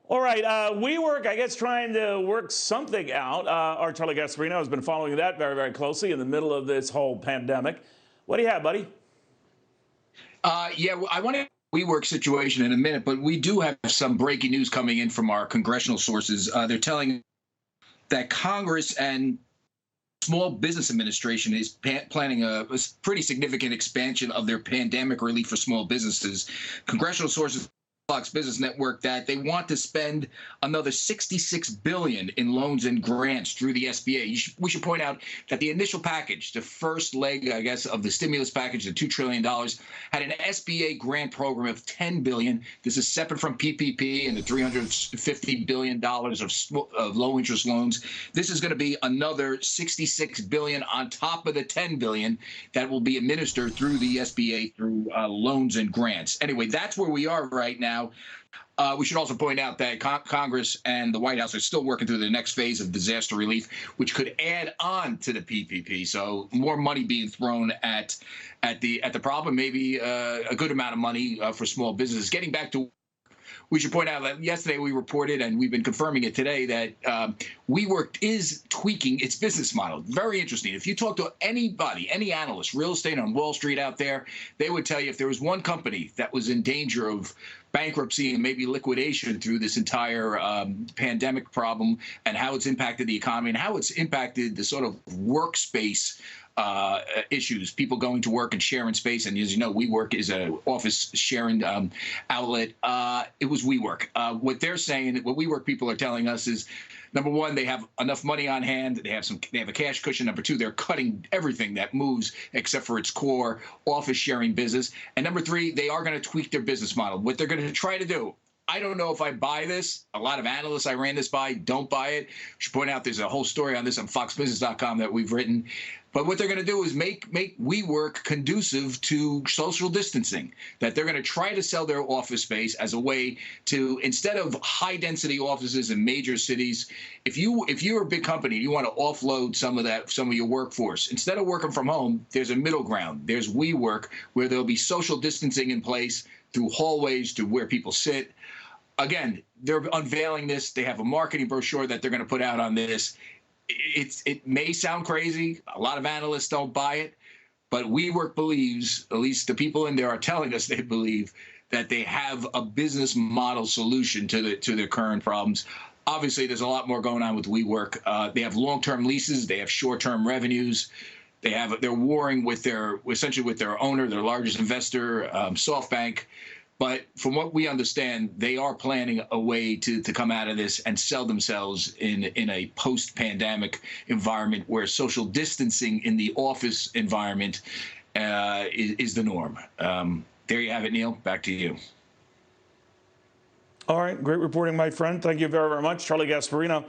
All right, WeWork, I guess, trying to work something out. Our Charlie Gasparino has been following that very, very closely in the middle of this whole pandemic. What do you have, buddy? Yeah, well, I want to WeWork situation in a minute, but we do have some breaking news coming in from our congressional sources. They're telling that Congress and Small Business Administration is planning a pretty significant expansion of their pandemic relief for small businesses. Congressional sources Fox Business Network that they want to spend another $66 billion in loans and grants through the SBA. We should point out that the initial package, the first leg, I guess, of the stimulus package, the $2 trillion, had an SBA grant program of $10 billion. This is separate from PPP and the $350 billion of low-interest loans. This is going to be another $66 billion on top of the $10 billion that will be administered through the SBA through loans and grants. Anyway, that's where we are right now. We should also point out that Congress and the White House are still working through the next phase of disaster relief, which could add on to the PPP. So more money being thrown at the problem, maybe a good amount of money for small businesses. Getting back to we should point out that yesterday we reported, and we've been confirming it today, that WeWork is tweaking its business model. Very interesting. If you talk to anybody, any analyst, real estate on Wall Street out there, they would tell you if there was one company that was in danger of bankruptcy and maybe liquidation through this entire pandemic problem and how it's impacted the economy and how it's impacted the sort of workspace issues, people going to work and sharing space. And as you know, WeWork is an office sharing outlet. It was WeWork. What they're saying, what WeWork people are telling us is, number one, they have enough money on hand. They have a cash cushion. Number two, they're cutting everything that moves except for its core office sharing business. And number three, they are going to tweak their business model. What they're going to try to do, I don't know if I buy this. A lot of analysts I ran this by don't buy it. I should point out there's a whole story on this on foxbusiness.com that we've written. But what they're going to do is make WeWork conducive to social distancing, that they're going to try to sell their office space as a way to, instead of high-density offices in major cities, if you're a big company and you want to offload some of your workforce, instead of working from home, there's a middle ground. There's WeWork, where there'll be social distancing in place through hallways to where people sit. Again, they're unveiling this. They have a marketing brochure that they're going to put out on this. It may sound crazy. A lot of analysts don't buy it, but WeWork believes, at least the people in there are telling us they believe, that they have a business model solution to their current problems. Obviously, there's a lot more going on with WeWork. They have long-term leases. They have short-term revenues. They're warring essentially with their owner, their largest investor, SoftBank. But from what we understand, they are planning a way to come out of this and sell themselves in a post-pandemic environment where social distancing in the office environment is the norm. There you have it, Neil. Back to you. All right. Great reporting, my friend. Thank you very, very much. Charlie Gasparino.